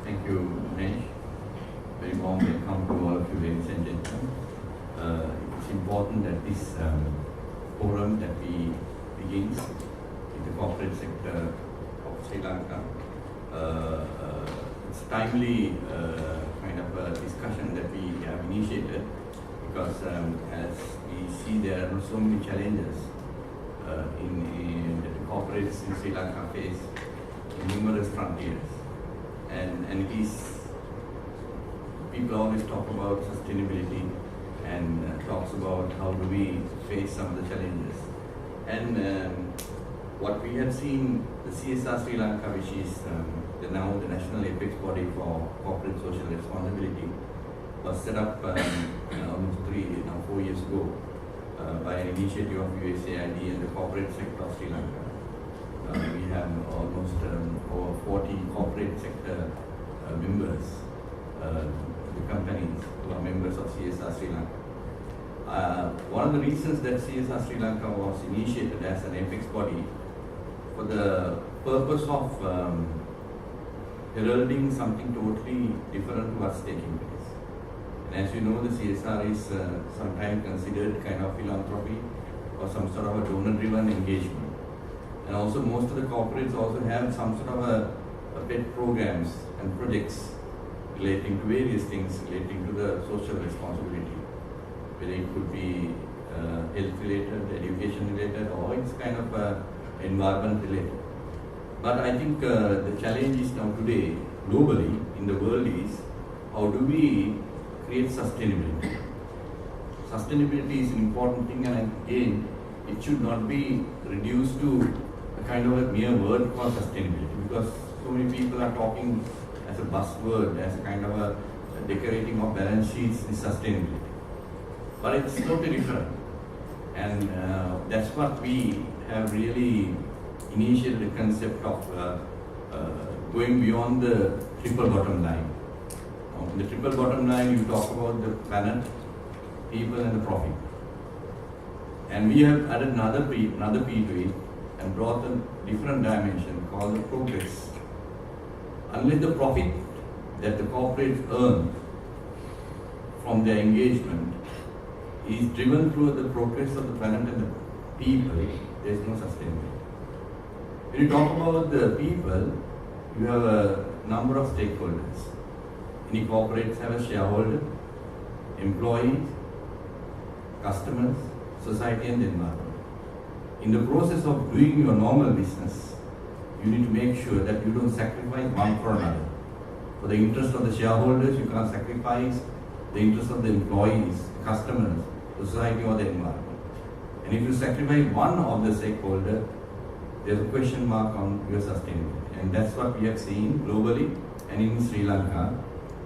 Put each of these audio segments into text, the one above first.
Thank you, Mahesh. Very warm welcome to all of you, ladies and gentlemen. It's important that this forum that we begins in the corporate sector of Sri Lanka. It's timely kind of a discussion that we have initiated because as we see there are so many challenges in that the corporates in Sri Lanka face in numerous frontiers. And it is, people always talk about sustainability and talks about how do we face some of the challenges. And what we have seen, the CSR Sri Lanka, which is now the national apex body for corporate social responsibility, was set up almost 4 years ago by an initiative of USAID and the corporate sector of Sri Lanka. We have almost over 40 corporate sector members, the companies who are members of CSR Sri Lanka. One of the reasons that CSR Sri Lanka was initiated as an apex body for the purpose of heralding something totally different to what's taking place. And as you know, the CSR is sometimes considered kind of philanthropy or some sort of a donor-driven engagement. And also most of the corporates also have some sort of a pet programs and projects relating to various things relating to the social responsibility, whether it could be health related, education related, or it's kind of environment related. But I think the challenge is now today, globally in the world, is how do we create sustainability. Sustainability is an important thing, and again, it should not be reduced to a kind of a mere word called sustainability, because so many people are talking as a buzzword, as a kind of a decorating of balance sheets is sustainability. But it's totally different. And that's what we have really initiated the concept of going beyond the triple bottom line. In the triple bottom line, you talk about the planet, people, and the profit. And we have added another P to it and brought a different dimension called the progress. Unless the profit that the corporates earn from their engagement is driven through the progress of the planet and the people, there is no sustainability. When you talk about the people, you have a number of stakeholders. Any corporates have a shareholder, employees, customers, society, and the environment. In the process of doing your normal business, you need to make sure that you don't sacrifice one for another. For the interest of the shareholders, you can't sacrifice the interest of the employees, customers, society, or the environment. And if you sacrifice one of the stakeholders, there's a question mark on your sustainability. And that's what we have seen globally and in Sri Lanka,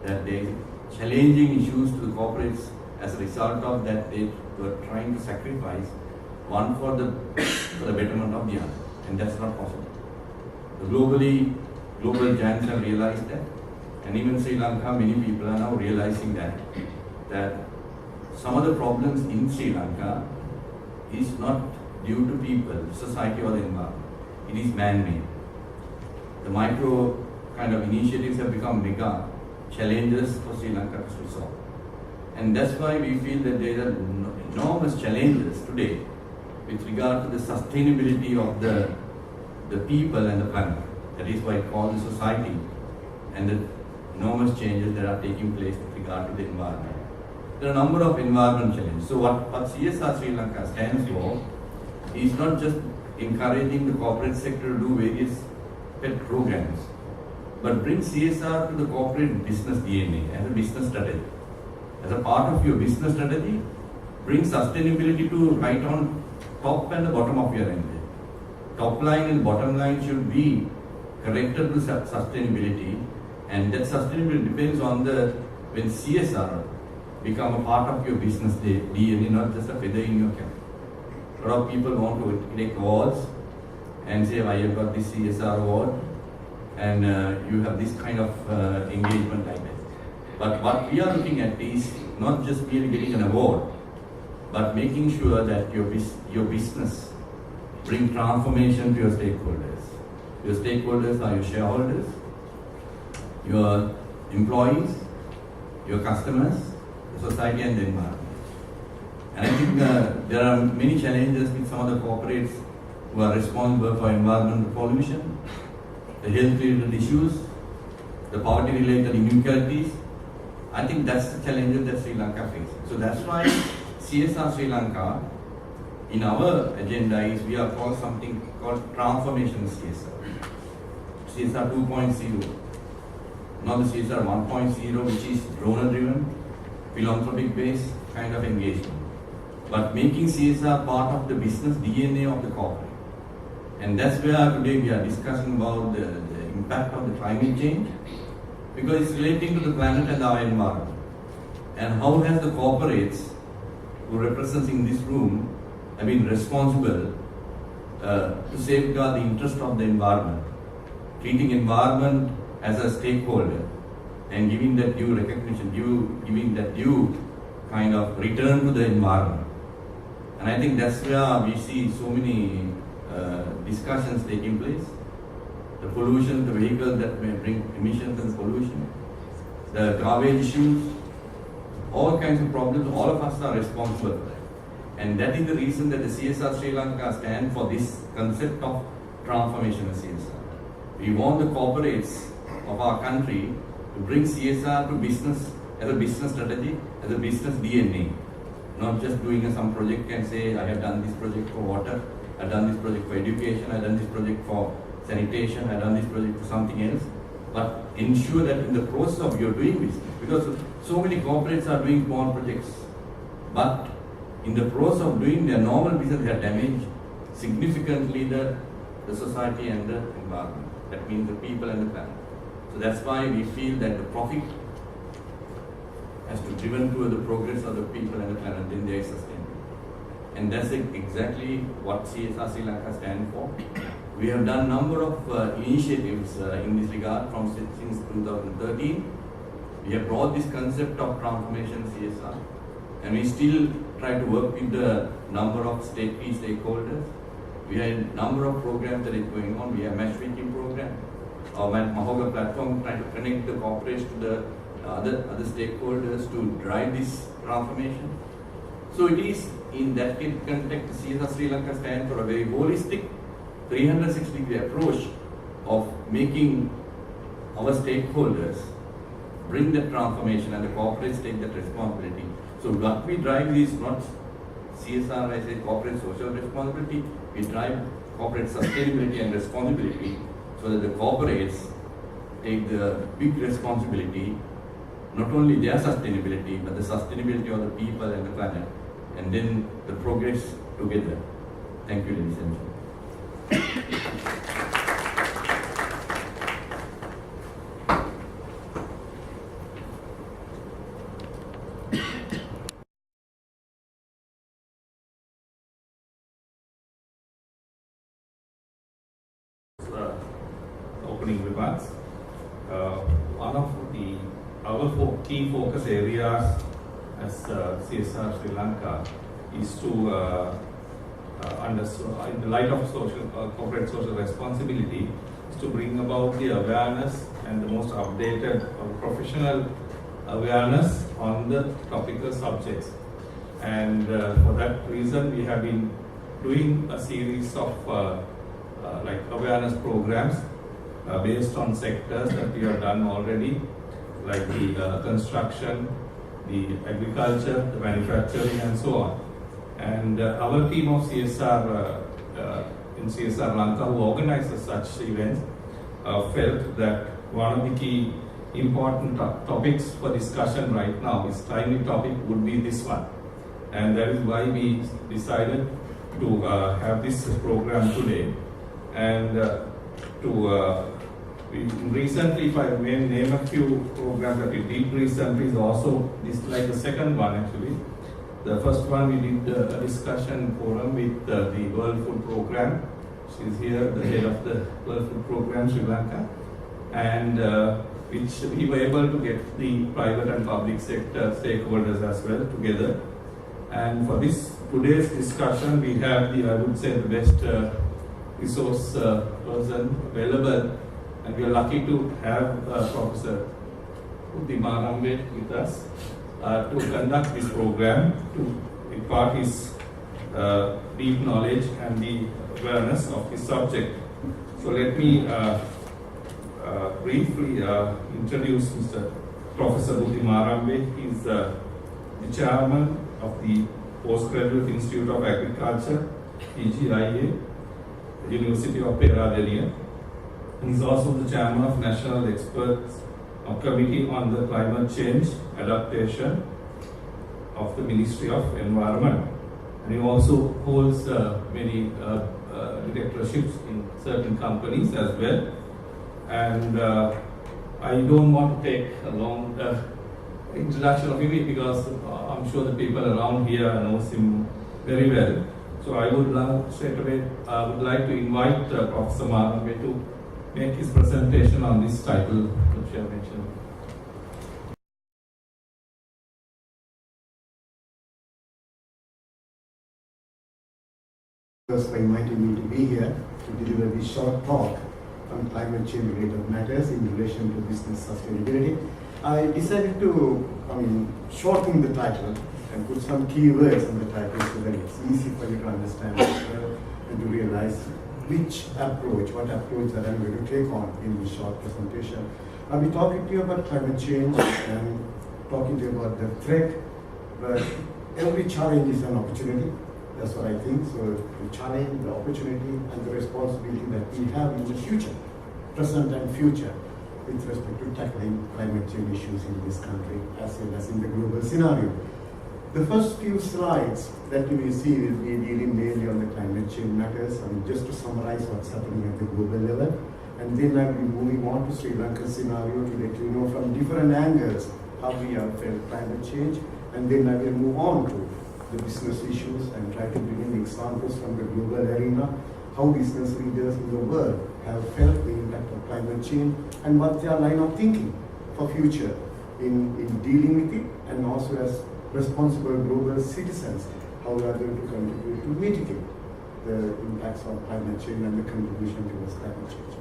that there is challenging issues to the corporates as a result of that they were trying to sacrifice one for the betterment of the other. And that's not possible. Global giants have realized that, and even Sri Lanka, many people are now realizing that some of the problems in Sri Lanka is not due to people, society, or the environment. It is man-made. The micro kind of initiatives have become mega challenges for Sri Lanka to solve. And that's why we feel that there are enormous challenges today with regard to the sustainability of the people and the planet. That is why it's called the society, and the enormous changes that are taking place with regard to the environment. There are a number of environment challenges. So what CSR Sri Lanka stands for is not just encouraging the corporate sector to do various pet programs, but bring CSR to the corporate business DNA as a business strategy. As a part of your business strategy, bring sustainability to right on top and the bottom of your engine. Top line and bottom line should be connected to sustainability, and that sustainability depends on when CSR become a part of your business DNA, not just a feather in your cap. A lot of people want to take awards and say, I have got this CSR award, and you have this kind of engagement like that. But what we are looking at is not just merely getting an award, but making sure that your business bring transformation to your stakeholders. Your stakeholders are your shareholders, your employees, your customers, the society and the environment. And I think there are many challenges with some of the corporates who are responsible for environmental pollution, the health-related issues, the poverty-related inequalities. I think that's the challenges that Sri Lanka faces. So that's why CSR Sri Lanka, in our agenda, is we are called something called transformation CSR. CSR 2.0, not the CSR 1.0, which is donor-driven, philanthropic-based kind of engagement. But making CSR part of the business DNA of the corporate. And that's where today we are discussing about the impact of the climate change, because it's relating to the planet and our environment. And how has the corporates who represent in this room have been responsible to safeguard the interest of the environment, treating environment as a stakeholder and giving that due recognition, giving that due kind of return to the environment. And I think that's where we see so many discussions taking place. The pollution, the vehicles that may bring emissions and pollution, the garbage issues, all kinds of problems, all of us are responsible for that. And that is the reason that the CSR Sri Lanka stands for this concept of transformation of CSR. We want the corporates of our country to bring CSR to business as a business strategy, as a business DNA. Not just doing some project and say, I have done this project for water, I've done this project for education, I've done this project for sanitation, I've done this project for something else. But ensure that in the process of your doing business, because so many corporates are doing small projects, but in the process of doing their normal business, they have damaged significantly the society and the environment. That means the people and the planet. So that's why we feel that the profit has to be driven to the progress of the people and the planet, then there is sustainability. And that's exactly what CSR Sri Lanka stands for. We have done a number of initiatives in this regard since 2013. We have brought this concept of transformation CSR, and we still try to work with the number of key stakeholders. We have a number of programs that is going on. We have matchmaking program, our Mahoga platform trying to connect the corporates to the other stakeholders to drive this transformation. So it is in that context, CSR Sri Lanka stands for a very holistic 360-degree approach of making our stakeholders bring that transformation and the corporates take that responsibility. So what we drive is not CSR, I say corporate social responsibility, we drive corporate sustainability and responsibility so that the corporates take the big responsibility, not only their sustainability, but the sustainability of the people and the planet, and then the progress together. Thank you, ladies and gentlemen. Opening remarks. One of our key focus areas as CSR Sri Lanka is to, in the light of corporate social responsibility, is to bring about the awareness and the most updated professional awareness on the topical subjects. And for that reason, we have been doing a series of awareness programs based on sectors that we have done already, like the construction, the agriculture, the manufacturing, and so on. And our team of CSR in CSR Lanka, who organizes such events, felt that one of the key important topics for discussion right now, this timely topic, would be this one. And that is why we decided to have this program today. And recently, if I may name a few programs that we did recently, is also this like the second one actually. The first one we did a discussion forum with the World Food Program. She's here, the head of the World Food Program, Sri Lanka, and which we were able to get the private and public sector stakeholders as well together. And for this today's discussion, we have I would say, the best resource person available, And we are lucky to have Professor Marambe with us to conduct this program, to impart his deep knowledge and the awareness of his subject. So let me briefly introduce Mr. Professor Marambe. He is the chairman of the Postgraduate Institute of Agriculture, PGIA, University of Peradeniya. He is also the chairman of National Experts Committee on the Climate Change Adaptation of the Ministry of Environment. And he also holds many directorships in certain companies as well. And I don't want to take a long introduction of him because I'm sure the people around here knows him very well. So I would now straight away would like to invite Professor Marambe to make his presentation on this title which I mentioned. For inviting me to be here to deliver this short talk on climate change related matters in relation to business sustainability. I decided to shorten the title and put some key words on the title so that it's easy for you to understand and to realize what approach that I'm going to take on in this short presentation. I'll be talking to you about climate change and talking to you about the threat, but every challenge is an opportunity. That's what I think. So the challenge, the opportunity, and the responsibility that we have in the future, present and future, with respect to tackling climate change issues in this country as well as in the global scenario. The first few slides that you will see will be dealing mainly on the climate change matters. Just to summarize what's happening at the global level, and then I will be moving on to Sri Lanka scenario to let you know from different angles how we have felt climate change, and then I will move on to the business issues and try to bring in examples from the global arena, how business leaders in the world have felt the impact of climate change and what their line of thinking for future in dealing with it, and also as responsible global citizens, how we are going to contribute to mitigate the impacts of climate change and the contribution towards climate change.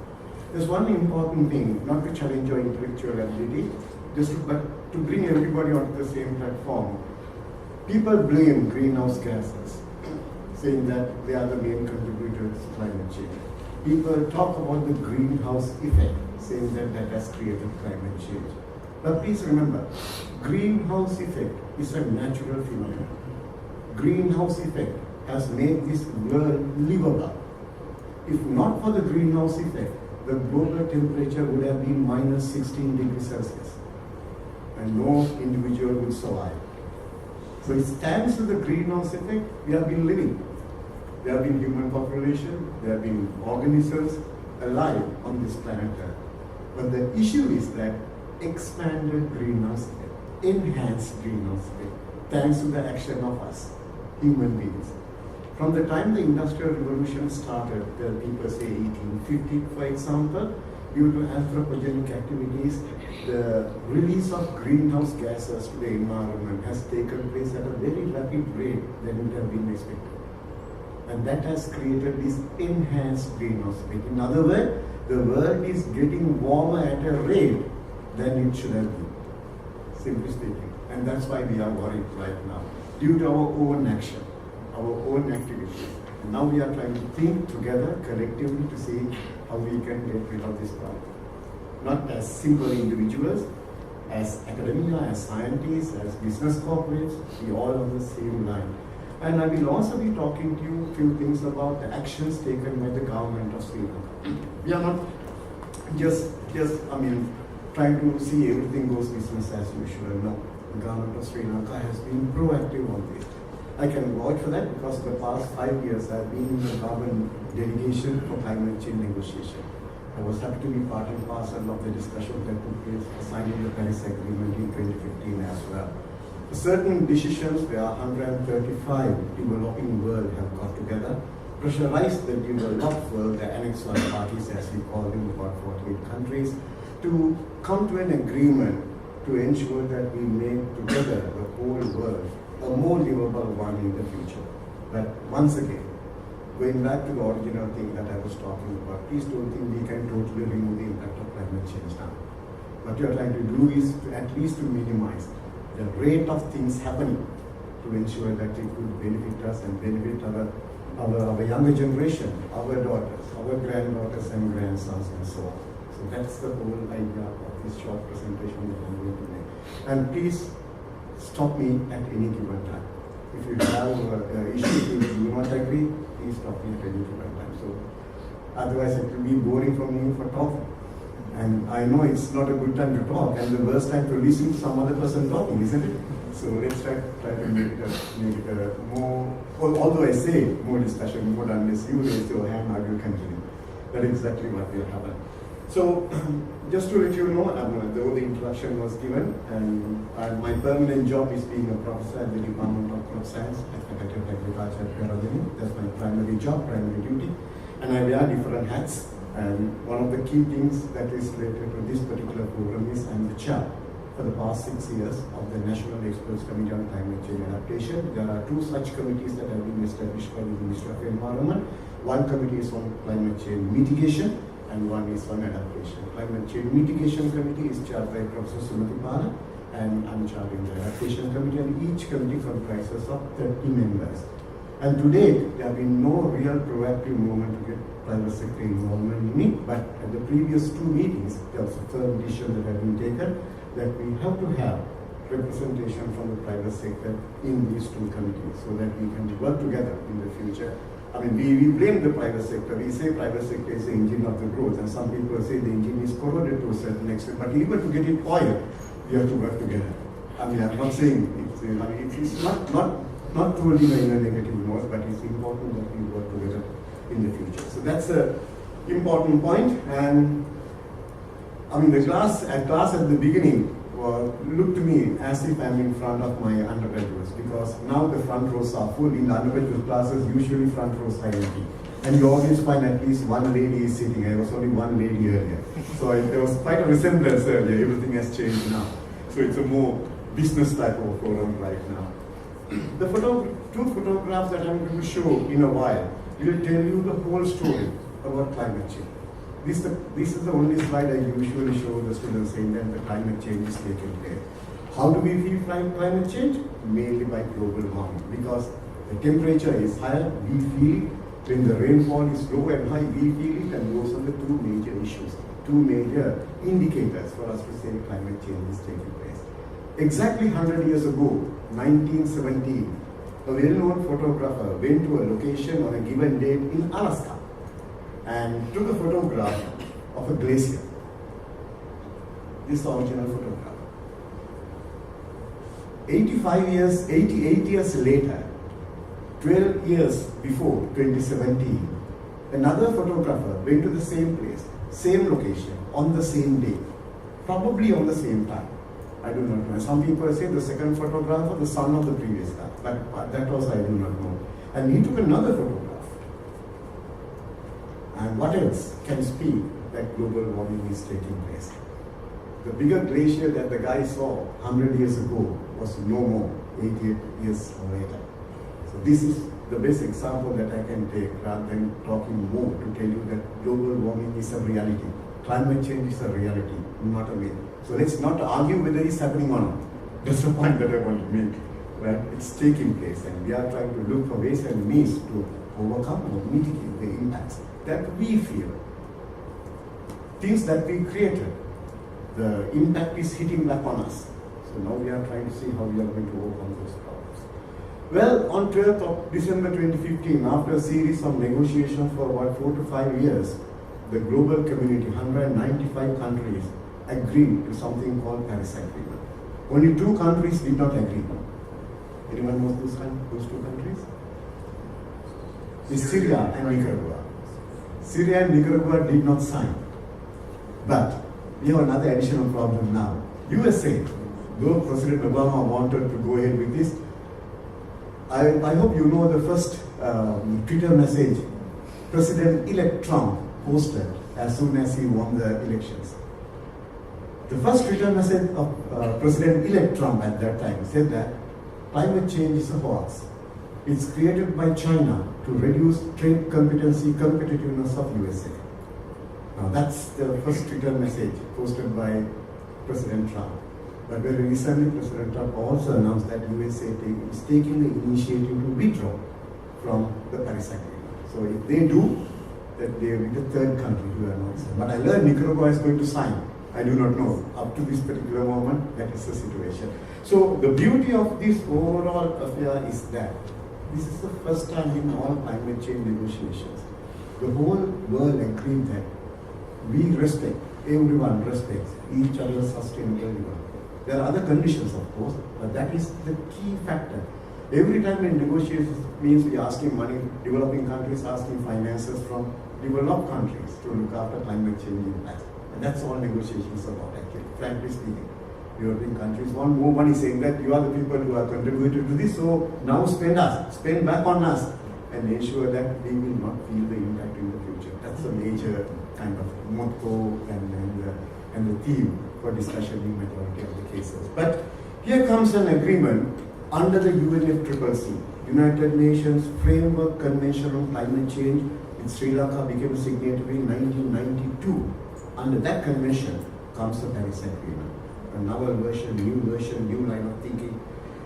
There's one important thing, not to challenge your intellectual ability, but to bring everybody onto the same platform. People blame greenhouse gases, saying that they are the main contributors to climate change. People talk about the greenhouse effect, saying that that has created climate change. But please remember, greenhouse effect is a natural phenomenon. Greenhouse effect has made this world livable. If not for the greenhouse effect, the global temperature would have been minus 16 degrees Celsius, and no individual would survive. So it's thanks to the greenhouse effect we have been living. There have been human population, there have been organisms alive on this planet Earth. But the issue is that expanded greenhouse effect, enhanced greenhouse effect, thanks to the action of us, human beings. From the time the Industrial Revolution started, people say 1850, for example, due to anthropogenic activities, the release of greenhouse gases to the environment has taken place at a very rapid rate than would have been expected. And that has created this enhanced greenhouse effect. In other words, the world is getting warmer at a rate than it should have been, simply speaking. And that's why we are worried right now, due to our own action, our own activities. And now we are trying to think together collectively to see how we can get rid of this problem. Not as simple individuals, as academia, as scientists, as business corporates, we all on the same line. And I will also be talking to you a few things about the actions taken by the government of Sri Lanka. We are not just trying to see everything goes business as usual. No, the government of Sri Lanka has been proactive on this. I can vouch for that because for the past 5 years I've been in the carbon delegation for climate change negotiation. I was happy to be part and parcel of the discussion that took place for signing the Paris Agreement in 2015 as well. For certain decisions where 135 developing world have got together, pressurized the developed world, the Annex I parties as we call them, about 48 countries, to come to an agreement to ensure that we make together the whole world a more livable one in the future. But once again, going back to the original thing that I was talking about, please don't think we can totally remove the impact of climate change now. What you are trying to do is to at least to minimize the rate of things happening to ensure that it could benefit us and benefit our younger generation, our daughters, our granddaughters and grandsons and so on. So that's the whole idea of this short presentation that I'm going to make. And please stop me at any given time. If you have issues which you do not agree, please stop me at any given time. So otherwise it will be boring for me for talking. And I know it's not a good time to talk and the worst time to listen to some other person talking, isn't it? So let's try to make it a more, although I say more discussion, more unless you raise your hand, I will continue. That's exactly what will happen. So just to let you know, though the introduction was given, and my permanent job is being a professor at the Department of Crop Science at Faculty of Agriculture at Peradeniya. That's my primary job, primary duty. And I wear different hats. And one of the key things that is related to this particular program is I'm the chair for the past 6 years of the National Experts Committee on Climate Change Adaptation. There are 2 such committees that have been established by the Ministry of Environment. One committee is on climate change mitigation and one is on adaptation. Climate change mitigation committee is chaired by Professor Sumati Pala and I'm chairing the adaptation committee, and each committee comprises of 30 members. And to date, there have been no real proactive movement to get private sector involvement in it, but at the previous 2 meetings, there was a firm decision that had been taken that we have to have representation from the private sector in these 2 committees so that we can work together in the future. I mean, we blame the private sector. We say private sector is the engine of the growth, and some people say the engine is corroded to a certain extent, but even to get it oiled, we have to work together. I mean, I'm not saying it's not truly in a negative note, but it's important that we work together in the future. So that's an important point. And I mean, the class at the beginning looked to me as if I'm in front of my undergraduates, because now the front rows are full. In undergraduate classes, usually front rows are empty. And you always find at least one lady is sitting. There was only one lady earlier. So there was quite a resemblance earlier. Everything has changed now. So it's a more business type of forum right now. The 2 photographs that I'm going to show in a while will tell you the whole story about climate change. This is the only slide I usually show the students saying that the climate change is taking place. How do we feel climate change? Mainly by global warming, because the temperature is higher, we feel it. When the rainfall is low and high, we feel it, and those are the 2 major issues, 2 major indicators for us to say climate change is taking place. Exactly 100 years ago, 1917, a well-known photographer went to a location on a given date in Alaska and took a photograph of a glacier. This is the original photograph. 88 years later, 12 years before 2017, another photographer went to the same place, same location, on the same day, probably on the same time. I do not know. Some people say the second photograph was the son of the previous guy, but that also I do not know. And he took another photograph. And what else can speak that global warming is taking place? The bigger glacier that the guy saw 100 years ago was no more 88 years later. So this is the best example that I can take rather than talking more to tell you that global warming is a reality. Climate change is a reality, not a myth. So let's not argue whether it's happening or not. That's the point that I want to make. Right? It's taking place, and we are trying to look for ways and means to overcome or mitigate the impacts that we feel. Things that we created, the impact is hitting back on us. So now we are trying to see how we are going to overcome those problems. Well, on 12th of December 2015, after a series of negotiations for about 4 to 5 years, the global community, 195 countries, agreed to something called Paris Agreement. Only 2 countries did not agree. Anyone knows those 2 countries? It's Syria and Nicaragua. Syria and Nicaragua did not sign. But we have another additional problem now. USA, though President Obama wanted to go ahead with this, I hope you know the first Twitter message President-elect Trump posted as soon as he won the elections. The first Twitter message of President-elect Trump at that time said that climate change is a hoax. It's created by China to reduce trade competitiveness of USA. Now that's the first Twitter message posted by President Trump. But very recently, President Trump also announced that USA is taking the initiative to withdraw from the Paris Agreement. So if they do, that they will be the third country to announce it. But I learned Nicaragua is going to sign. I do not know. Up to this particular moment, that is the situation. So the beauty of this overall affair is that this is the first time in all climate change negotiations. The whole world agreed that we respect, everyone respects each other's sustainable development. There are other conditions, of course, but that is the key factor. Every time in negotiations means we are asking money, developing countries asking finances from developed countries to look after climate change impacts. And that's all negotiations about, actually, frankly speaking. European countries want more money, saying that you are the people who are contributed to this, so now spend back on us, and ensure that we will not feel the impact in the future. That's a major kind of motto and the theme for discussion in majority of the cases. But here comes an agreement under the UNFCCC, United Nations Framework Convention on Climate Change, with Sri Lanka became a signatory in 1992. Under that convention comes the Paris Agreement. A novel version, new line of thinking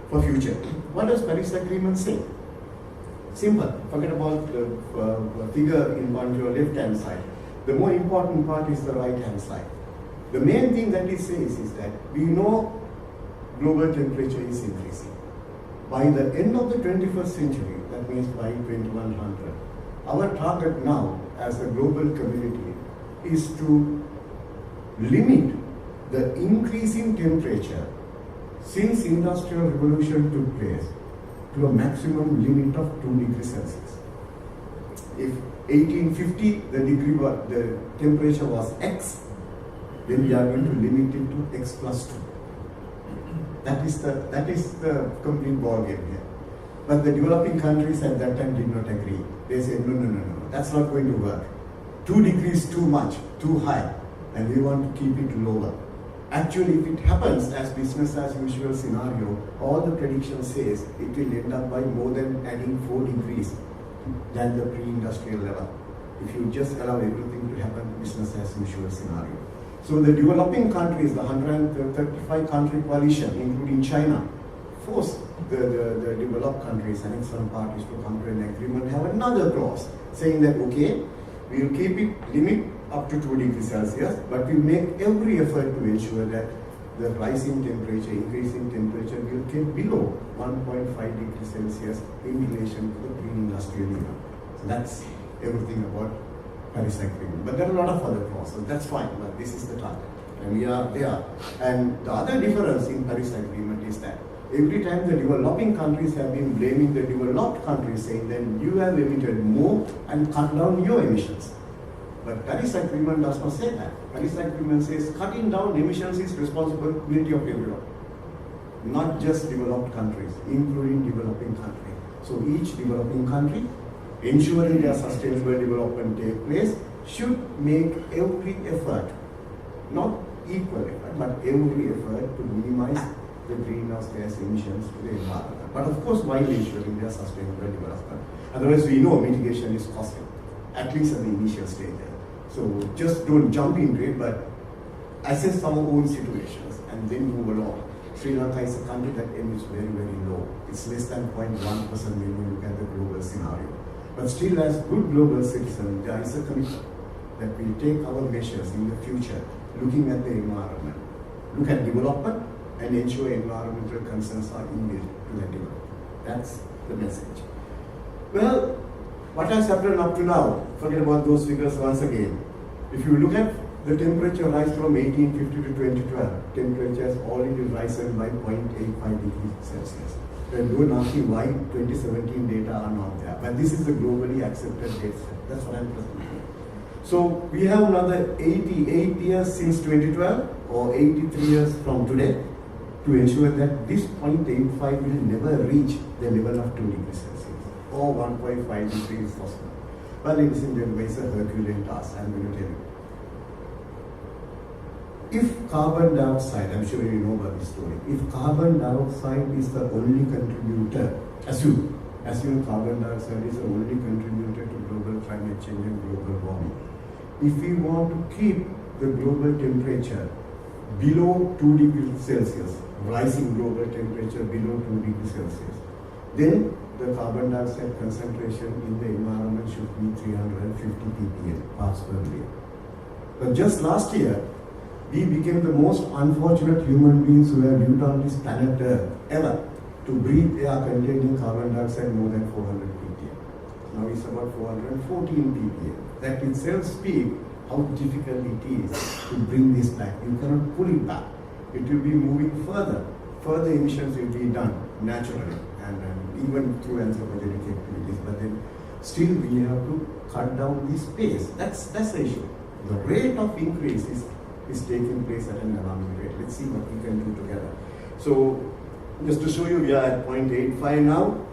for future. What does Paris Agreement say? Simple. Forget about the figure on your left-hand side. The more important part is the right-hand side. The main thing that it says is that we know global temperature is increasing. By the end of the 21st century, that means by 2100, our target now as a global community is to limit the increasing temperature since industrial revolution took place to a maximum limit of 2 degrees Celsius. If 1850 the temperature was X, then we are going to limit it to X plus 2. That is the complete ball game here. But the developing countries at that time did not agree. They said, no, that's not going to work. 2 degrees too much, too high, and we want to keep it lower. Actually, if it happens as business as usual scenario, all the prediction says it will end up by more than adding 4 degrees than the pre-industrial level. If you just allow everything to happen business as usual scenario. So the developing countries, the 135 country coalition, including China, forced the developed countries and some parties to come to an agreement, have another clause saying that, okay, we will keep it limit up to 2 degrees Celsius, but we make every effort to ensure that the rising temperature, increasing temperature will get below 1.5 degrees Celsius in relation to the pre-industrial era. So that's everything about Paris Agreement. But there are a lot of other clauses, that's fine, but this is the target. And we are there. And the other difference in Paris Agreement is that every time the developing countries have been blaming the developed countries, saying that you have emitted more and cut down your emissions. But Paris Agreement does not say that. Paris Agreement says cutting down emissions is responsibility of everyone, not just developed countries, including developing countries. So each developing country, ensuring their sustainable development take place, should make every effort, not equal effort, but every effort to minimize the greenhouse gas emissions to the environment. But of course, while ensuring their sustainable development. Otherwise, we know mitigation is costly, at least at the initial stage. So just don't jump into it, but assess our own situations and then move along. Sri Lanka is a country that emits very, very low. It's less than 0.1% when you look at the global scenario. But still, as good global citizens, there is a commitment that we take our measures in the future, looking at the environment, look at development, and ensure environmental concerns are inbuilt to that development. That's the message. Well, what has happened up to now? Forget about those figures once again. If you look at the temperature rise from 1850 to 2012, temperature has already risen by 0.85 degrees Celsius. And don't ask me why 2017 data are not there. But this is the globally accepted data. That's what I'm presenting. So we have another 88 years since 2012 or 83 years from today to ensure that this 0.85 will never reach the level of 2 degrees Celsius or 1.5 degrees possible. Well, ladies and gentlemen, it's a Herculean task, I'm going to tell you. If carbon dioxide, I'm sure you know about this story, if carbon dioxide is the only contributor, assume As you know, carbon dioxide is the only contributor to global climate change and global warming. If we want to keep the global temperature below 2 degrees Celsius, rising global temperature below 2 degrees Celsius, then the carbon dioxide concentration in the environment should be 350 ppm, parts per billion. But just last year, we became the most unfortunate human beings who have lived on this planet Earth ever to breathe air containing carbon dioxide more than 400 ppm. Now it's about 414 ppm. That itself speaks how difficult it is to bring this back. You cannot pull it back. It will be moving further. Further emissions will be done naturally and even through anthropogenic activities. But then still we have to cut down this pace. That's the issue. The rate of increase is taking place at an alarming rate. Let's see what we can do together. So just to show you, we are at 0.85 now.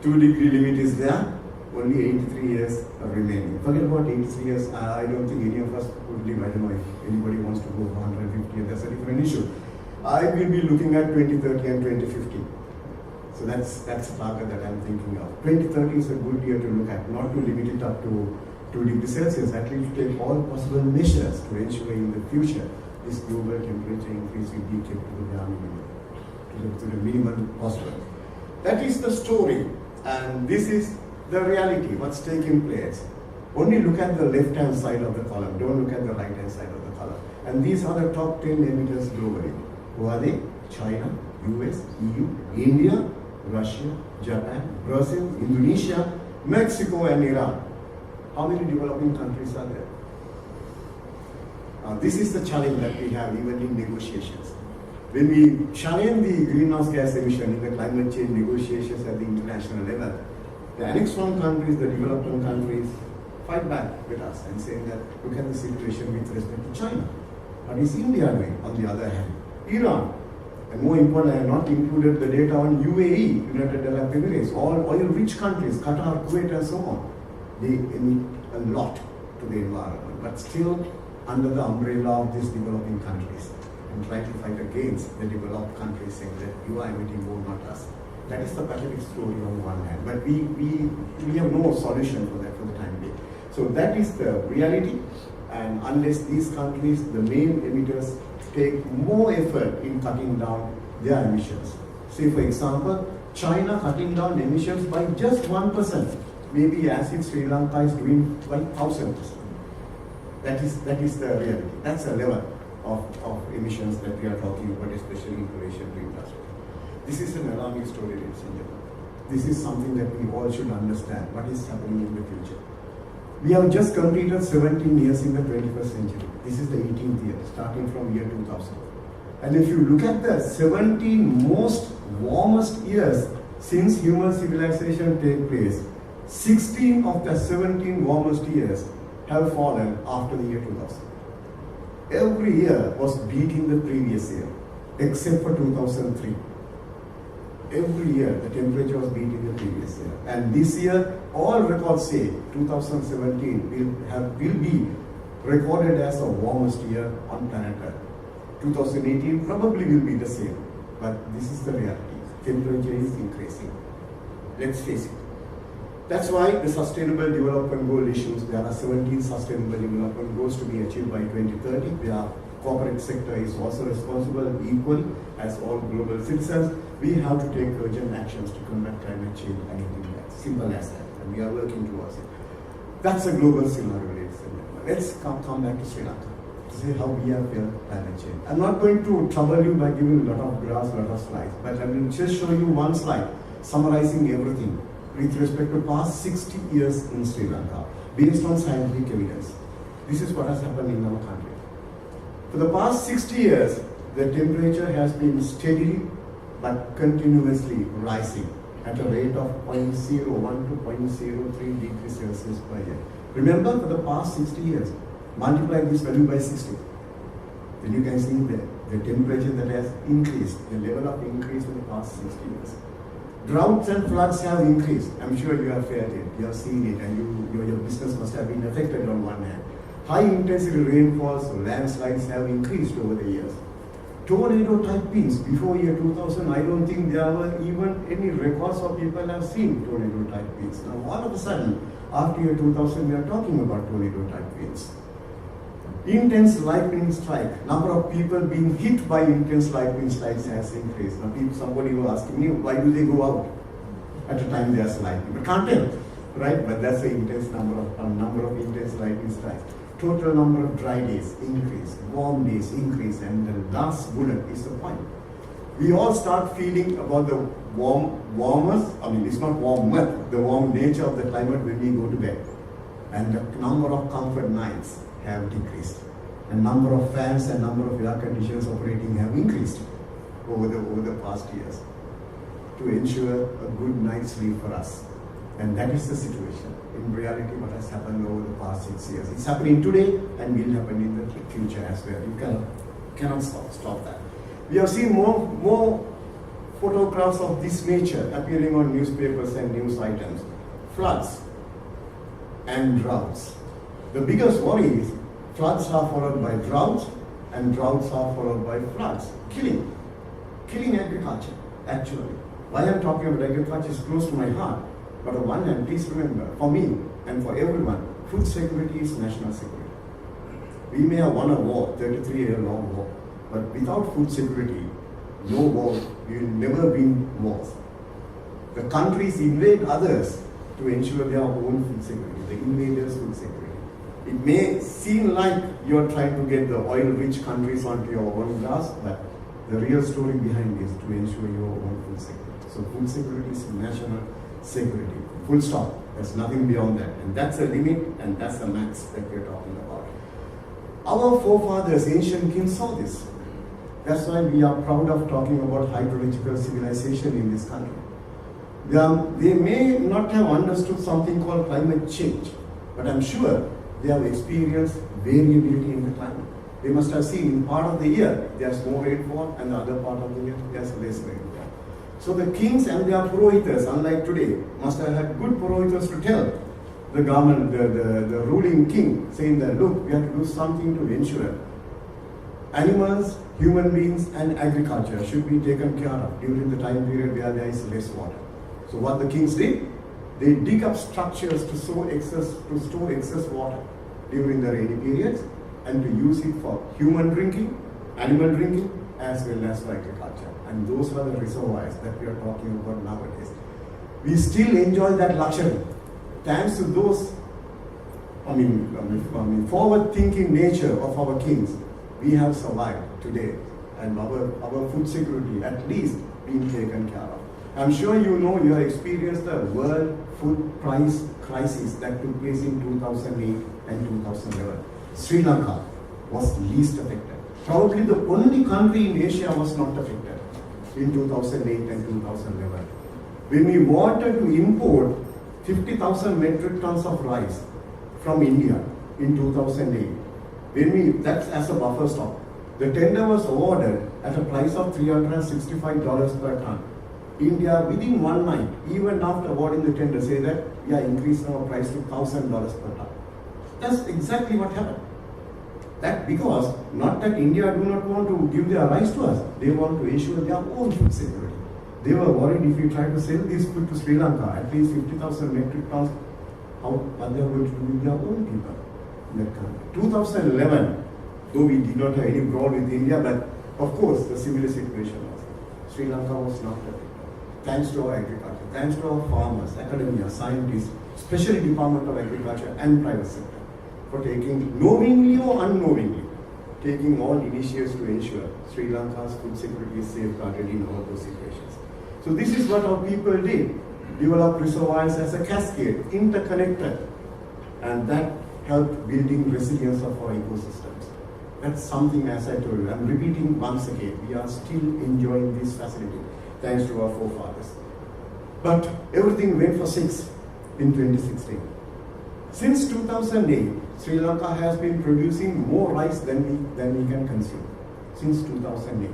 2 degree limit is there. Only 83 years are remaining. Forget about 83 years. I don't think any of us would live. I don't know if anybody wants to go for 150 years. That's a different issue. I will be looking at 2030 and 2050. So that's a target that I'm thinking of. 2030 is a good year to look at, not to limit it up to 2 degrees Celsius. At least take all possible measures to ensure in the future this global temperature increase will be kept to the minimum possible. That is the story, and this is the reality, what's taking place. Only look at the left-hand side of the column, don't look at the right-hand side of the column. And these are the top 10 emitters globally. Who are they? China, US, EU, India, Russia, Japan, Brazil, Indonesia, Mexico and Iran. How many developing countries are there? This is the challenge that we have even in negotiations. When we challenge the greenhouse gas emission in the climate change negotiations at the international level, the Annex 1 countries, the developing countries, fight back with us and say that look at the situation with respect to China. What is India doing? On the other hand, Iran, and more important, I have not included the data on UAE, United Arab Emirates, all oil-rich countries, Qatar, Kuwait, and so on. They emit a lot to the environment, but still under the umbrella of these developing countries, and try to fight against the developed countries saying that you are emitting more, not us. That is the pathetic story on one hand, but we have no solution for that for the time being. So that is the reality, and unless these countries, the main emitters, take more effort in cutting down their emissions. Say for example, China cutting down emissions by just 1%, maybe as if Sri Lanka is doing by 1,000%. That is the reality. That's the level of emissions that we are talking about, especially in relation to industry. This is an alarming story, ladies and gentlemen. This is something that we all should understand, what is happening in the future. We have just completed 17 years in the 21st century. This is the 18th year, starting from year 2000. And if you look at the 17 most warmest years since human civilization take place, 16 of the 17 warmest years have fallen after the year 2000. Every year was beating the previous year, except for 2003. Every year the temperature was beating the previous year. And this year, all records say 2017 will be recorded as the warmest year on planet Earth. 2018 probably will be the same, but this is the reality. Temperature is increasing. Let's face it. That's why the Sustainable Development Goal issues, there are 17 Sustainable Development Goals to be achieved by 2030. The corporate sector is also responsible equally as all global citizens. We have to take urgent actions to combat climate change and anything else. Simple as that. And we are working towards it. That's a global scenario, ladies and gentlemen. Let's come back to Sri Lanka to see how we have felt climate change. I'm not going to trouble you by giving a lot of graphs, a lot of slides, but I will just show you one slide summarizing everything with respect to past 60 years in Sri Lanka, based on scientific evidence. This is what has happened in our country. For the past 60 years, the temperature has been steadily but continuously rising at a rate of 0.01 to 0.03 degrees Celsius per year. Remember, for the past 60 years, multiply this value by 60. Then you can see the temperature that has increased, the level of increase in the past 60 years. Droughts and floods have increased. I'm sure you have felt it, you have seen it, and your business must have been affected on one hand. High intensity rainfalls, landslides have increased over the years. tornado type winds. Before year 2000, I don't think there were even any records of people have seen tornado type winds. Now all of a sudden, after year 2000, we are talking about tornado type winds. Intense lightning strike, number of people being hit by intense lightning strikes has increased. Now somebody was asking me, why do they go out at the time there's lightning? But can't tell, right? But that's the intense number of intense lightning strikes. Total number of dry days increase, warm days increase, and the last bullet is the point. We all start feeling about the it's not warmer, the warm nature of the climate when we go to bed. And the number of comfort nights have decreased. And number of fans and number of air conditioners operating have increased over the past years to ensure a good night's sleep for us. And that is the situation. In reality, what has happened over the past 6 years. It's happening today and will happen in the future as well. You cannot stop that. We have seen more photographs of this nature appearing on newspapers and news items. Floods and droughts. The biggest worry is floods are followed by droughts and droughts are followed by floods. Killing agriculture, actually. Why I'm talking about agriculture is close to my heart. But on one hand, please remember, for me and for everyone, food security is national security. We may have won a war, 33-year-long war, but without food security, no war, we will never win wars. The countries invade others to ensure their own food security, the invaders' food security. It may seem like you're trying to get the oil-rich countries onto your own grass, but the real story behind is to ensure your own food security. So food security is national security. Full stop. There's nothing beyond that. And that's the limit and that's the max that we're talking about. Our forefathers, ancient kings, saw this. That's why we are proud of talking about hydrological civilization in this country. They may not have understood something called climate change, but I'm sure they have experienced variability in the climate. They must have seen in part of the year there's more rainfall and the other part of the year there's less rainfall. So the kings and their purohitas, unlike today, must have had good purohitas to tell the government, the ruling king, saying that, look, we have to do something to ensure animals, human beings, and agriculture should be taken care of during the time period where there is less water. So what the kings did, they dig up structures to store excess water during the rainy periods and to use it for human drinking, animal drinking, as well as for agriculture. And those are the reservoirs that we are talking about nowadays. We still enjoy that luxury. Thanks to those, forward-thinking nature of our kings, we have survived today. And our food security, at least, being taken care of. I'm sure you know you have experienced the world food price crisis that took place in 2008 and 2011. Sri Lanka was least affected. Probably the only country in Asia was not affected in 2008 and 2011. When we wanted to import 50,000 metric tons of rice from India in 2008, that's as a buffer stock. The tender was awarded at a price of $365 per ton. India, within one night, even after awarding the tender, say that we are increasing our price to $1,000 per ton. That's exactly what happened. That because, not that India do not want to give their rice to us, they want to ensure their own food security. They were worried if we try to sell this food to Sri Lanka, at least 50,000 metric tons, what they are going to do with their own people in that country. 2011, though we did not have any brawl with India, but of course the similar situation was. Sri Lanka was not affected. Thanks to our agriculture, thanks to our farmers, academia, scientists, especially Department of Agriculture and private sector, for taking, knowingly or unknowingly, taking all initiatives to ensure Sri Lanka's food security is safeguarded in all those situations. So this is what our people did. Develop reservoirs as a cascade, interconnected, and that helped building resilience of our ecosystems. That's something, as I told you, I'm repeating once again, we are still enjoying this facility, thanks to our forefathers. But everything went for 6 in 2016. Since 2008, Sri Lanka has been producing more rice than we can consume. Since 2008.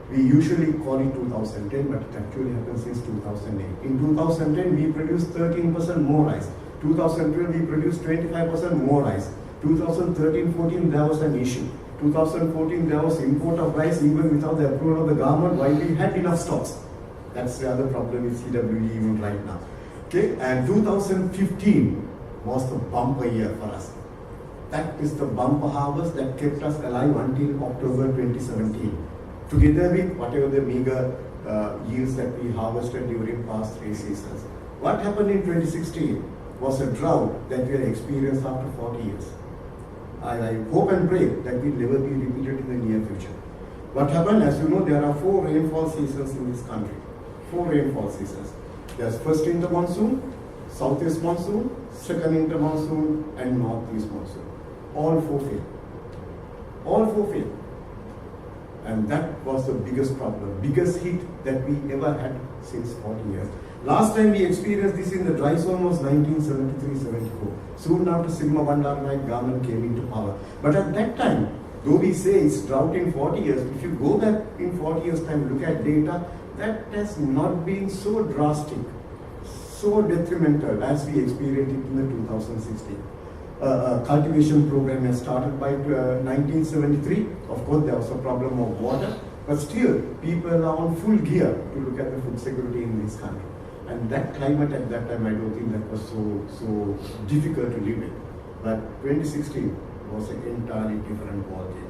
We usually call it 2010, but it actually happened since 2008. In 2010, we produced 13% more rice. 2012, we produced 25% more rice. 2013-14, there was an issue. 2014 there was import of rice even without the approval of the government while we had enough stocks. That's the other problem with CWE even right now. Okay, and 2015 was the bumper year for us. That is the bumper harvest that kept us alive until October 2017. Together with whatever the meager yields that we harvested during past 3 seasons. What happened in 2016 was a drought that we had experienced after 40 years. I hope and pray that will never be repeated in the near future. What happened, as you know, there are 4 rainfall seasons in this country. 4 rainfall seasons. There's first inter monsoon, southeast monsoon, second inter monsoon, and northeast monsoon. All 4 failed. All 4 failed. And that was the biggest problem, biggest hit that we ever had since 40 years. Last time we experienced this in the dry zone was 1973-74. Soon after Sigma Bandaranaike government came into power. But at that time, though we say it's drought in 40 years, if you go back in 40 years time, look at data, that has not been so drastic, so detrimental as we experienced it in the 2016. Cultivation program has started by 1973. Of course, there was a problem of water, but still people are on full gear to look at the food security in this country. And that climate at that time, I don't think that was so difficult to live in. But 2016 was an entirely different ballgame.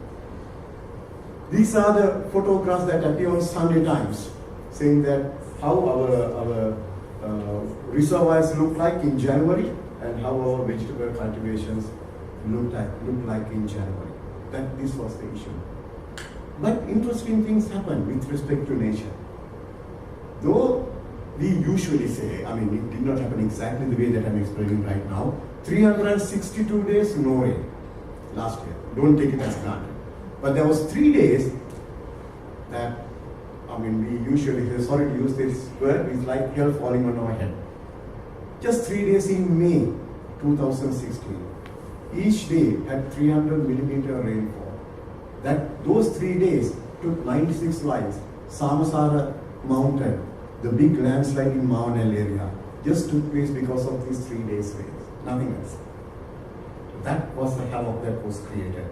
These are the photographs that appear on Sunday Times, saying that how our reservoirs look like in January and how our vegetable cultivations look like in January. That this was the issue. But interesting things happen with respect to nature. Though we usually say, I mean, it did not happen exactly the way that I'm explaining right now. 362 days no rain last year. Don't take it as granted. But there was 3 days that, I mean, we usually, sorry to use this word, it's like hell falling on our head. Just 3 days in May 2016. Each day had 300 millimeter rainfall. Those 3 days took 96 lives. Samasara Mountain, the big landslide in Maunel area, just took place because of these 3 days rains. Nothing else. That was the havoc that was created.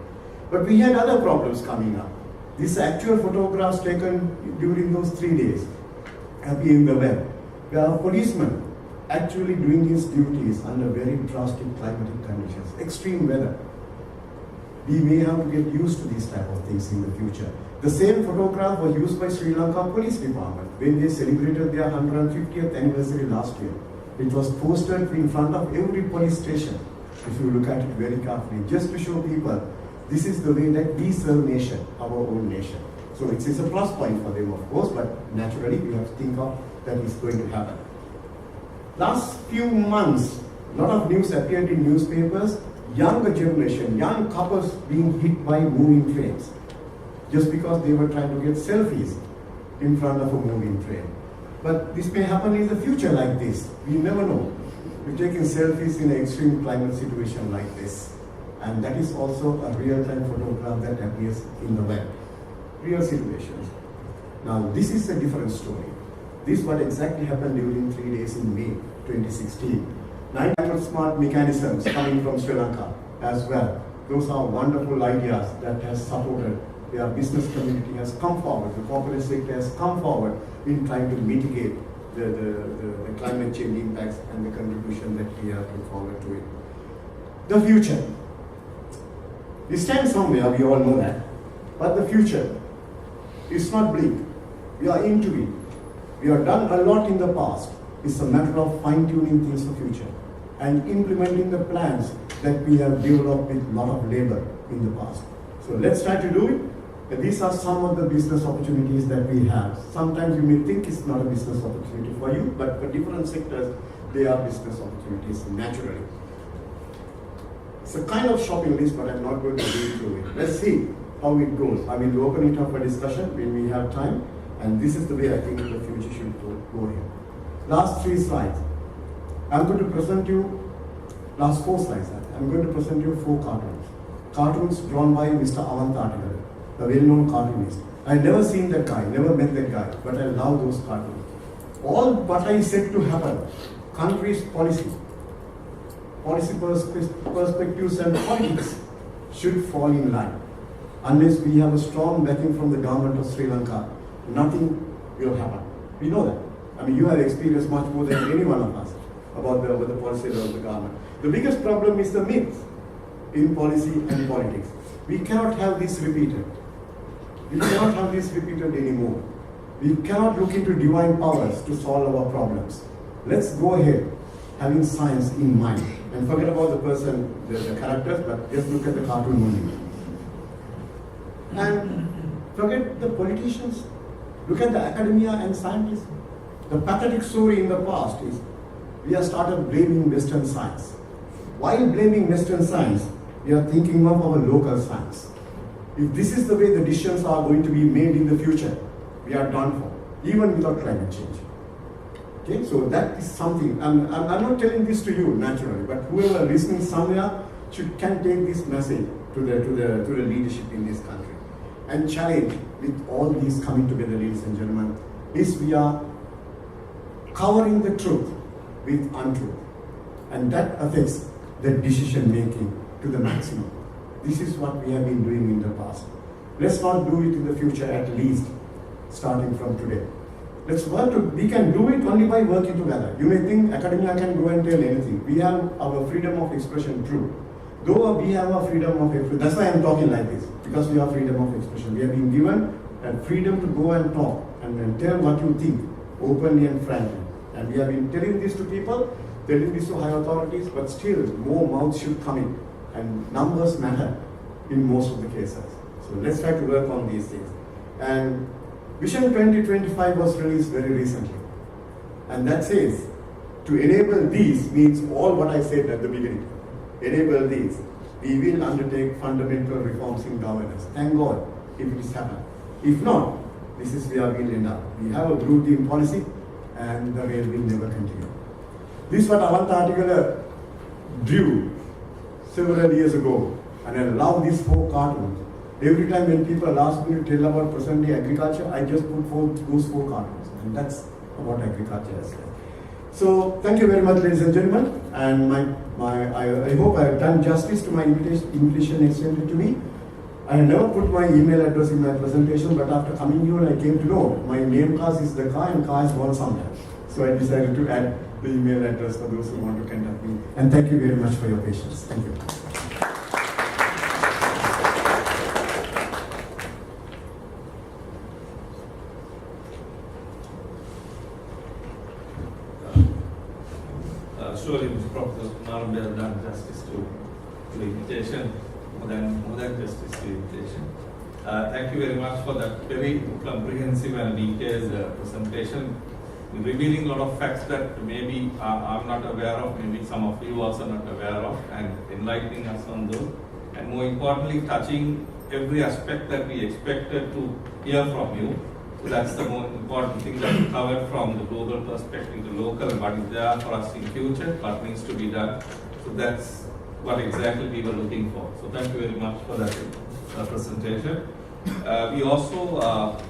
But we had other problems coming up. These actual photographs taken during those 3 days appear in the web. There are policemen actually doing his duties under very drastic climatic conditions, extreme weather. We may have to get used to these type of things in the future. The same photograph was used by Sri Lanka Police Department when they celebrated their 150th anniversary last year. It was posted in front of every police station, if you look at it very carefully, just to show people this is the way that we serve nation, our own nation. So it's a plus point for them, of course, but naturally we have to think of that is going to happen. Last few months, a lot of news appeared in newspapers, younger generation, young couples being hit by moving trains just because they were trying to get selfies in front of a moving train. But this may happen in the future like this. We never know. We're taking selfies in an extreme climate situation like this. And that is also a real-time photograph that appears in the web. Real situations. Now, this is a different story. This is what exactly happened during 3 days in May 2016. 900 smart mechanisms coming from Sri Lanka as well. Those are wonderful ideas that has supported. Their business community has come forward, the corporate sector has come forward in trying to mitigate the climate change impacts and the contribution that we are looking forward to it. The future. We stand somewhere, we all know that. But the future is not bleak. We are into it. We have done a lot in the past. It's a matter of fine-tuning things for future and implementing the plans that we have developed with a lot of labor in the past. So let's try to do it. These are some of the business opportunities that we have. Sometimes you may think it's not a business opportunity for you, but for different sectors, they are business opportunities naturally. It's a kind of shopping list, but I'm not going to read through it. Let's see how it goes. I will open it up for discussion when we have time, and this is the way I think the future should go here. Last 3 slides. I'm going to present you, last 4 slides, I'm going to present you 4 cartoons. Cartoons drawn by Mr. Avant Article, a well-known cartoonist. I've never seen that guy, never met that guy, but I love those cartoons. All what I said to happen, country's policy perspectives and politics should fall in line. unless we have a strong backing from the government of Sri Lanka, nothing will happen. We know that. I mean, you have experienced much more than any one of us about the policy of the government. The biggest problem is the myth in policy and politics. We cannot have this repeated. We cannot have this repeated anymore. We cannot look into divine powers to solve our problems. Let's go ahead having science in mind and forget about the person, the characters, but just look at the cartoon only. And forget the politicians. Look at the academia and scientists. The pathetic story in the past is we have started blaming Western science. While blaming Western science, we are thinking of our local science. If this is the way the decisions are going to be made in the future, we are done for, even without climate change. Okay, so that is something. I'm not telling this to you naturally, but whoever listening somewhere can take this message to the leadership in this country and challenge with all these coming together, ladies and gentlemen, is we are covering the truth with untruth, and that affects the decision making to the maximum. This is what we have been doing in the past. Let's not do it in the future, at least starting from today. Let's work we can do it only by working together. You may think academia can go and tell anything. We have our freedom of expression, true. Though we have a freedom of expression, that's why I'm talking like this, because we have freedom of expression. We have been given a freedom to go and talk and tell what you think, openly and frankly. And we have been telling this to people, telling this to high authorities, but still more mouths should come in. And numbers matter in most of the cases. So let's try to work on these things. And Vision 2025 was released very recently. And that says, to enable these means all what I said at the beginning. Enable these. We will undertake fundamental reforms in governance. Thank God if it is happened. If not, this is where we will end up. We have a blue team policy and the rail will never continue. This is what Avanta article drew several years ago, and I love these 4 cartoons. Every time when people ask me to tell about present day agriculture, I just put those 4 cartoons, and that's what agriculture is. So thank you very much, ladies and gentlemen, and I hope I have done justice to my invitation extended to me. I never put my email address in my presentation, but after coming here, I came to know my name card is the car, and car is gone somewhere. So I decided to add the email address for those who want to contact me. And thank you very much for your patience. Thank you. Surely, Mr. Professor Narumbe has done justice to the invitation, more than justice to the invitation. Thank you very much for that very comprehensive and detailed presentation, revealing a lot of facts that maybe I'm not aware of, maybe some of you also not aware of, and enlightening us on those, and more importantly, touching every aspect that we expected to hear from you. So that's the most important thing that we covered from the global perspective to local, what is there for us in future, what needs to be done. So that's what exactly we were looking for. So thank you very much for that presentation. We also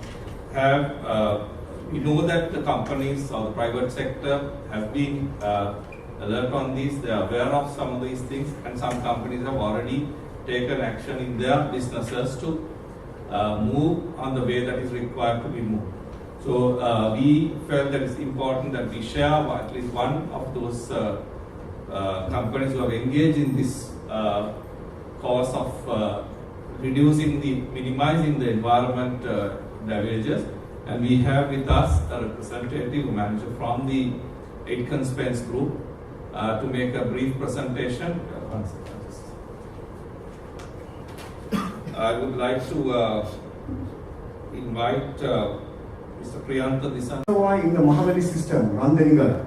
we know that the companies or the private sector have been alert on these, they are aware of some of these things, and some companies have already taken action in their businesses to move on the way that is required to be moved. So we felt that it's important that we share at least one of those companies who have engaged in this cause of minimizing the environment damages. And we have with us a representative manager from the Aitken Spence Group to make a brief presentation. I would like to invite Mr. Priyanta Disan. In the Mahavali system, Randanigala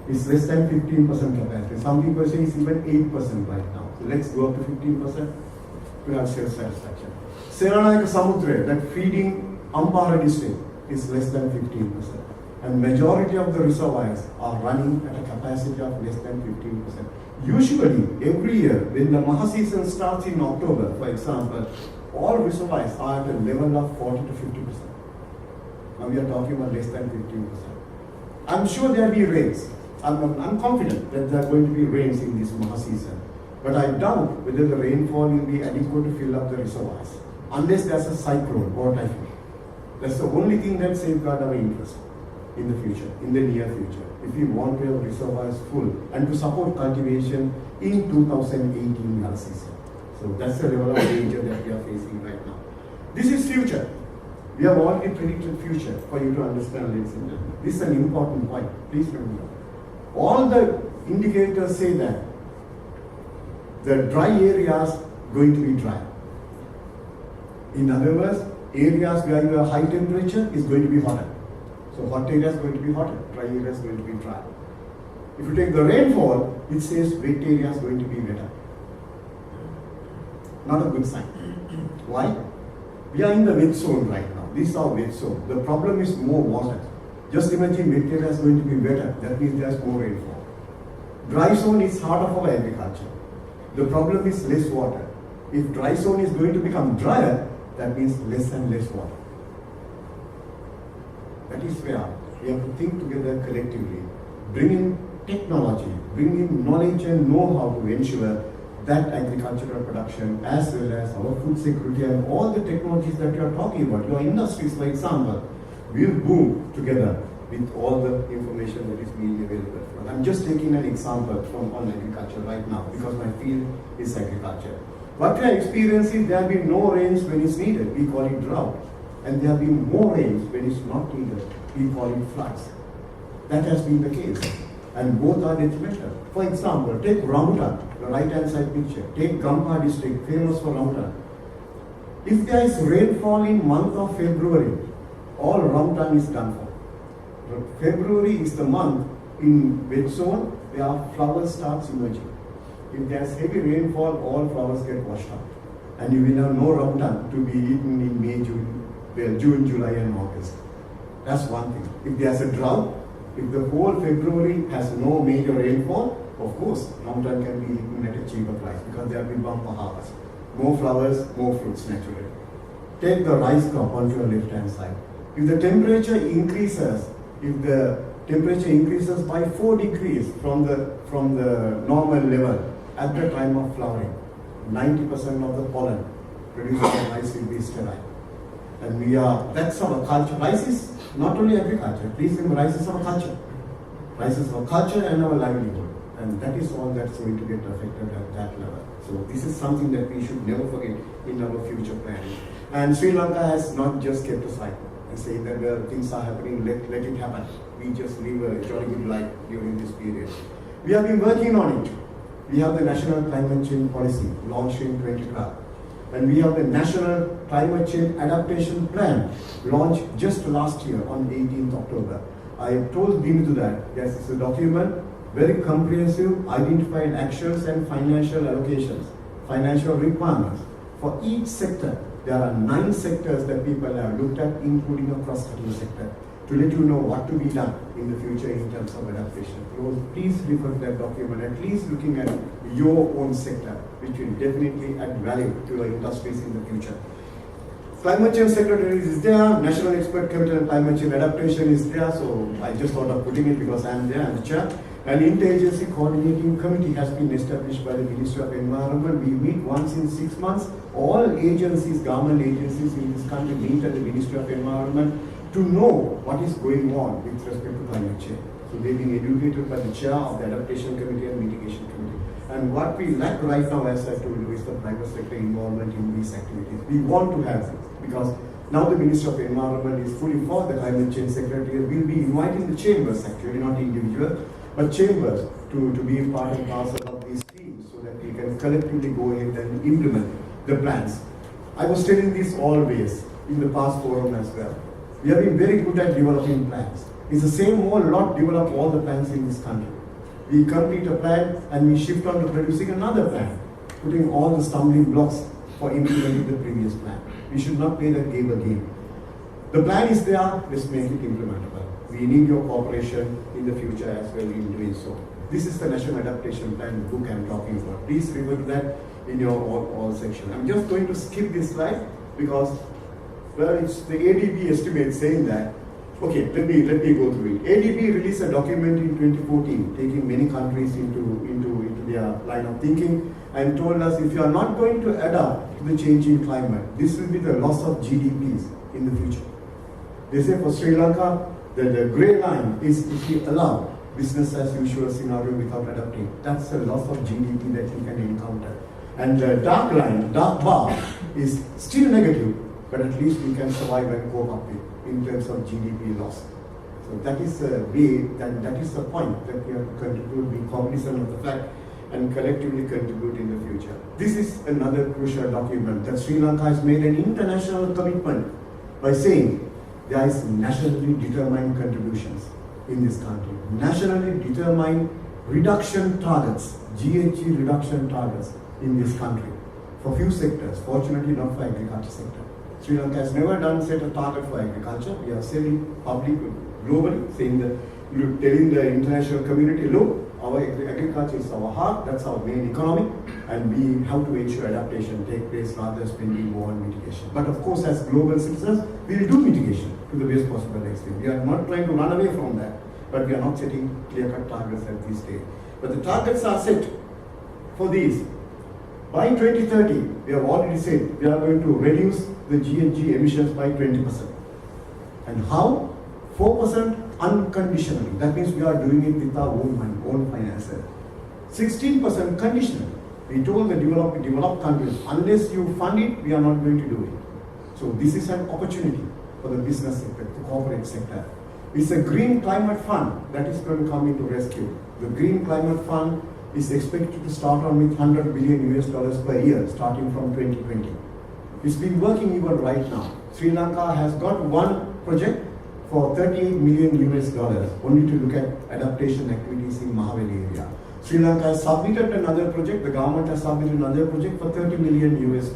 is less than 15% capacity. Some people say it's even 8% right now. So let's go up to 15% to have self-satisfaction. Seranayaka Samudra, that feeding Ampara district, is less than 15%. And majority of the reservoirs are running at a capacity of less than 15%. Usually, every year, when the Maha season starts in October, for example, all reservoirs are at a level of 40 to 50%. Now we are talking about less than 15%. I'm sure there will be rains. I'm confident that there are going to be rains in this Maha season. But I doubt whether the rainfall will be adequate to fill up the reservoirs. unless there's a cyclone or typhoon. That's the only thing that safeguards our interest in the future, in the near future, if we want to have reservoirs full and to support cultivation in 2018 null season. So that's the level of danger that we are facing right now. This is future. We have already predicted future for you to understand, ladies and gentlemen. This is an important point. Please remember. All the indicators say that the dry areas going to be dry. In other words, areas where you have high temperature is going to be hotter. So hot areas going to be hotter, dry areas going to be dry. If you take the rainfall, it says wet areas going to be wetter. Not a good sign. Why? We are in the wet zone right now. This is our wet zone. The problem is more water. Just imagine wet areas going to be wetter. That means there's more rainfall. Dry zone is heart of our agriculture. The problem is less water. If dry zone is going to become drier, that means less and less water. That is where we have to think together collectively, bring in technology, bring in knowledge and know-how to ensure that agricultural production as well as our food security and all the technologies that you are talking about, your industries for example, will boom together with all the information that is being available. I'm just taking an example from on agriculture right now because my field is agriculture. What we are experiencing, there have been no rains when it's needed, we call it drought. And there have been more rains when it's not needed, we call it floods. That has been the case. And both are detrimental. For example, take Rambutan, the right-hand side picture. Take Gampa district, famous for Rambutan. If there is rainfall in month of February, all Rambutan is done for. February is the month in wet zone where flowers starts emerging. If there is heavy rainfall, all flowers get washed out. And you will have no Rambutan to be eaten in May, June, July and August. That's one thing. If there's a drought, if the whole February has no major rainfall, of course, Rambutan can be eaten at a cheaper price because there will be bumper harvest. More flowers, more fruits naturally. Take the rice crop on your left hand side. If the temperature increases, by 4 degrees from the normal level at the time of flowering, 90% of the pollen produced by rice will be sterile. And that's our culture. Rice is not only agriculture. Please remember, rice is our culture. Rice is our culture and our livelihood. And that is all that's going to get affected at that level. So this is something that we should never forget in our future planning. And Sri Lanka has not just kept aside and saying that where things are happening, let it happen. We just live a jolly good life during this period. We have been working on it. We have the National Climate Change Policy launched in 2012. And we have the National Climate Change Adaptation Plan launched just last year on 18th October. I told Dimitu that yes, it's a document, very comprehensive, identified actions and financial allocations, financial requirements. For each sector, there are 9 sectors that people have looked at, including a cross-cutting sector, to let you know what to be done in the future in terms of adaptation. So please refer to that document, at least looking at your own sector, which will definitely add value to your industries in the future. Climate Change Secretary is there, National Expert Committee on Climate Change Adaptation is there, so I just thought of putting it because I am there, I'm the chair. An interagency coordinating committee has been established by the Ministry of Environment. We meet once in 6 months. All agencies, government agencies in this country meet at the Ministry of Environment to know what is going on with respect to climate change. So they've been educated by the chair of the Adaptation Committee and Mitigation Committee. And what we lack right now, as I told you, is the private sector involvement in these activities. We want to have this because now the Ministry of Environment is fully for the Climate Change Secretary. We'll be inviting the chambers actually, not individual, but chambers to be part and parcel of these teams so that we can collectively go ahead and implement the plans. I was telling this always in the past forum as well. We have been very good at developing plans. It's the same old lot develop all the plans in this country. We complete a plan and we shift on to producing another plan, putting all the stumbling blocks for implementing the previous plan. We should not play that game again. The plan is there, let's make it implementable. We need your cooperation in the future as well in doing so. This is the National Adaptation Plan book I'm talking about. Please refer to that in your all section. I'm just going to skip this slide because, well, it's the ADB estimate saying that Okay, let me go through it. ADB released a document in 2014, taking many countries into their line of thinking, and told us if you are not going to adapt to the changing climate, this will be the loss of GDPs in the future. They say for Sri Lanka, the grey line is if we allow business as usual scenario without adapting. That's a loss of GDP that you can encounter. And the dark line, dark bar, is still negative, but at least we can survive and cope up with in terms of GDP loss. So that is the way, that is the point that we have to contribute, be cognizant of the fact and collectively contribute in the future. This is another crucial document that Sri Lanka has made an international commitment by saying there is nationally determined contributions in this country. Nationally determined reduction targets, GHG reduction targets in this country for few sectors, fortunately not for agriculture sector. Sri Lanka has never set a target for agriculture. We are saying publicly, globally, saying that telling the international community, look, our agriculture is our heart, that's our main economy, and we have to ensure adaptation take place rather than spending more on mitigation. But of course, as global citizens, we will do mitigation to the best possible extent. We are not trying to run away from that, but we are not setting clear-cut targets at this stage. But the targets are set for these. By 2030, we have already said we are going to reduce the GHG emissions by 20%. And how? 4% unconditionally. That means we are doing it with our own money, own finances. 16% conditionally. We told the developed countries, unless you fund it, we are not going to do it. So this is an opportunity for the business sector, the corporate sector. It's a green climate fund that is going to come into rescue. The green climate fund is expected to start on with $100 billion US per year, starting from 2020. It's been working even right now. Sri Lanka has got one project for $38 million US, only to look at adaptation activities in Mahaveli area. Sri Lanka has submitted another project, the government has submitted another project for $30 million US.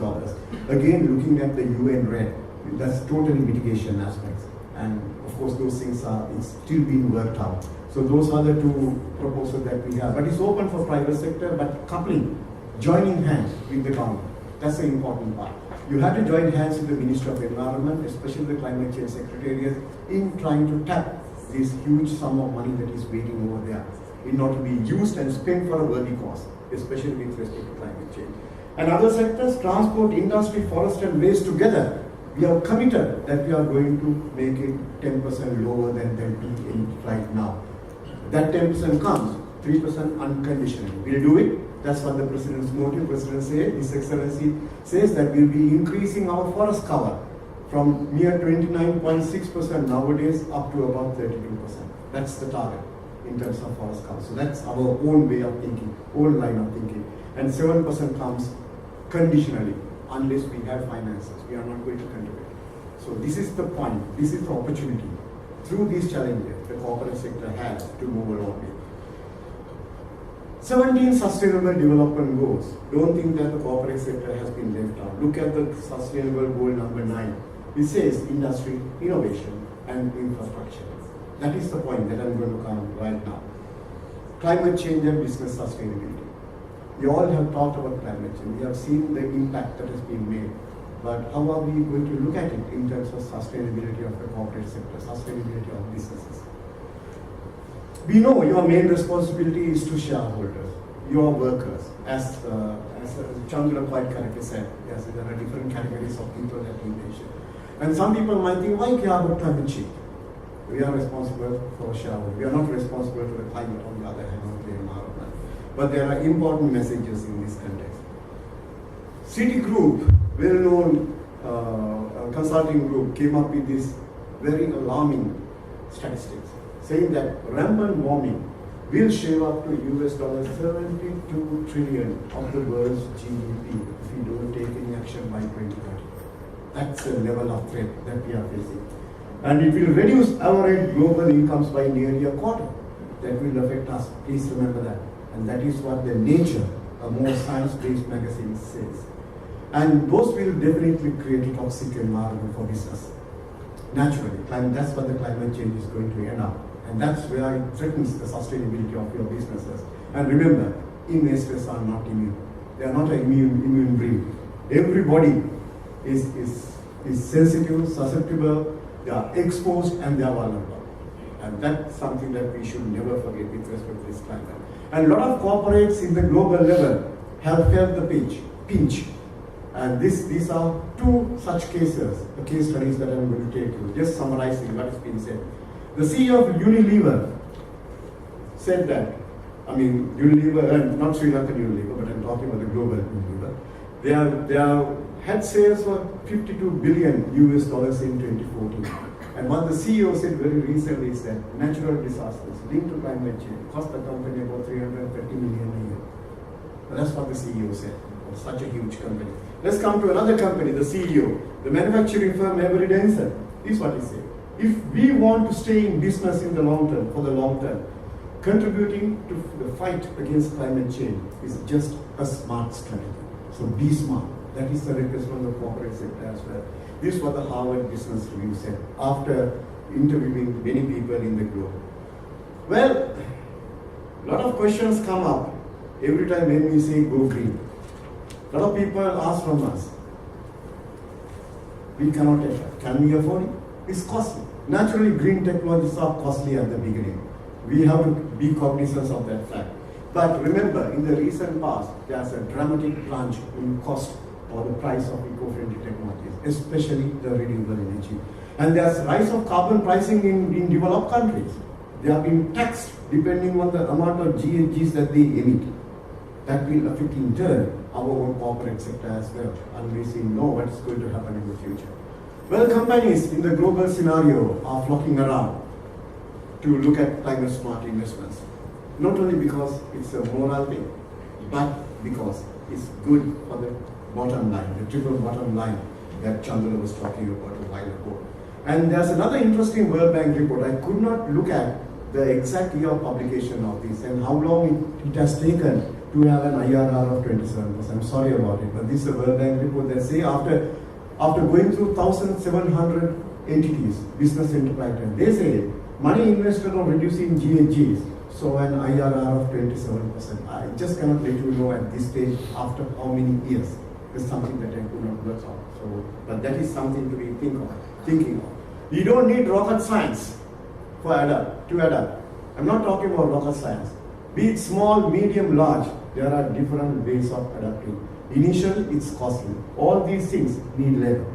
Again, looking at the UN RED, that's totally mitigation aspects. And of course, those things are still being worked out. So those are the two proposals that we have. But it's open for private sector, but coupling, joining hands with the government. That's the important part. You have to join hands with the Ministry of Environment, especially the Climate Change Secretariat, in trying to tap this huge sum of money that is waiting over there in order to be used and spent for a worthy cause, especially with respect to climate change. And other sectors, transport, industry, forest and waste together, we are committed that we are going to make it 10% lower than P8 right now. That 10% comes, 3% unconditionally. We'll do it. That's what the President's motive. President said, His Excellency says that we'll be increasing our forest cover from mere 29.6% nowadays up to about 32%. That's the target in terms of forest cover. So that's our own way of thinking, own line of thinking. And 7% comes conditionally, unless we have finances. We are not going to contribute. So this is the point, this is the opportunity. Through these challenges, the corporate sector has to move along with. 17 sustainable development goals. Don't think that the corporate sector has been left out. Look at the sustainable goal number 9. It says industry, innovation, and infrastructure. That is the point that I'm going to come right now. Climate change and business sustainability. We all have talked about climate change. We have seen the impact that has been made. But how are we going to look at it in terms of sustainability of the corporate sector, sustainability of businesses? We know your main responsibility is to shareholders, your workers. As Chandra quite correctly said, yes, there are different categories of people that we mentioned. And some people might think, why care about climate change? We are responsible for shareholders. We are not responsible for the climate, on the other hand, or the environment. But there are important messages in this context. Citigroup, well-known consulting group, came up with this very alarming statistics, saying that rampant warming will shave up to US $72 trillion of the world's GDP if we don't take any action by 2030. That's the level of threat that we are facing. And it will reduce average global incomes by nearly a quarter. That will affect us. Please remember that. And that is what the Nature, a more science-based magazine, says. And those will definitely create a toxic environment for business. Naturally, that's what the climate change is going to end up. And that's where it threatens the sustainability of your businesses. And remember, investors are not immune. They are not an immune breed. Everybody is sensitive, susceptible, They are exposed and they are vulnerable. And that's something that we should never forget with respect to this climate. And a lot of corporates in the global level have felt the pinch. And these are two such cases, the case studies that I'm going to take you, just summarizing what has been said. The CEO of Unilever said that, Unilever, not Sri Lankan Unilever, but I'm talking about the global Unilever. They have had sales for $52 billion US in 2014. And what the CEO said very recently is that natural disasters linked to climate change cost the company about $330 million a year. But that's what the CEO said. It was such a huge company. Let's come to another company, the CEO, the manufacturing firm Avery Dennison. This is what he said. If we want to stay in business in the long term, for the long term, contributing to the fight against climate change is just a smart strategy. So be smart. That is the request from the corporate sector as well. This is what the Harvard Business Review said after interviewing many people in the globe. Well, a lot of questions come up every time when we say go green. A lot of people ask from us, we cannot afford. Can we afford it? It's costly. Naturally, green technologies are costly at the beginning. We have to be cognizant of that fact. But remember, in the recent past, there's a dramatic plunge in cost or the price of eco-friendly technologies, especially the renewable energy. And there's a rise of carbon pricing in developed countries. They are being taxed depending on the amount of GHGs that they emit. That will affect in turn our own corporate sector as well, unless we know what's going to happen in the future. Well, companies in the global scenario are flocking around to look at climate smart investments. Not only because it's a moral thing, but because it's good for the bottom line, the triple bottom line that Chandra was talking about a while ago. And there's another interesting World Bank report. I could not look at the exact year of publication of this and how long it has taken to have an IRR of 27%. I'm sorry about it, but this is a World Bank report that say after going through 1,700 entities, business enterprises, they say money invested on reducing GHGs, so an IRR of 27%. I just cannot let you know at this stage after how many years. It's something that I could not work out. So, but that is something to be thinking of. You don't need rocket science to adapt. I'm not talking about rocket science. Be it small, medium, large, there are different ways of adapting. Initially, it's costly. All these things need labor.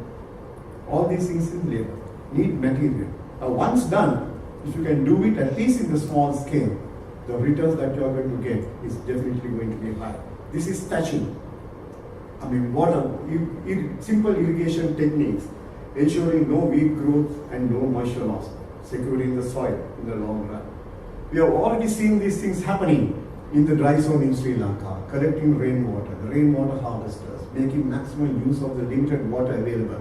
Need material. Once done, if you can do it at least in the small scale, the returns that you are going to get is definitely going to be high. This is thatching. Water, simple irrigation techniques, ensuring no weed growth and no moisture loss, securing the soil in the long run. We have already seen these things happening in the dry zone in Sri Lanka, collecting rainwater, the rainwater harvesters, making maximum use of the limited water available,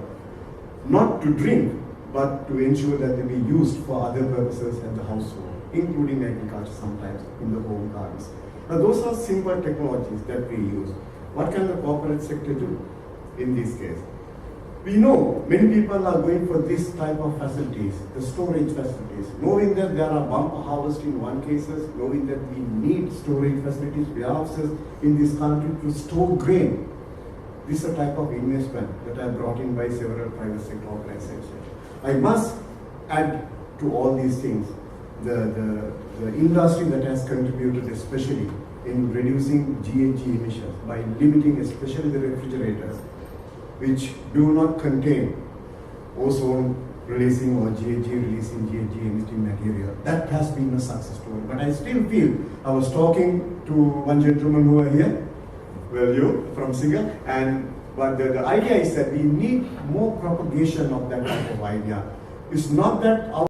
not to drink, but to ensure that they be used for other purposes at the household, including agriculture sometimes in the home gardens. Now those are simple technologies that we use. What can the corporate sector do in this case? We know many people are going for this type of facilities, the storage facilities, knowing that there are bumper harvest in one cases, knowing that we need storage facilities, warehouses in this country to store grain. This is a type of investment that are brought in by several private sector organizations. I must add to all these things the industry that has contributed especially in reducing GHG emissions by limiting especially the refrigerators which do not contain ozone releasing or GHG releasing GHG emitting material. That has been a success story. But I still feel, I was talking to one gentleman who are here, well, you from Singapore, but the idea is that we need more propagation of that type of idea. It's not that our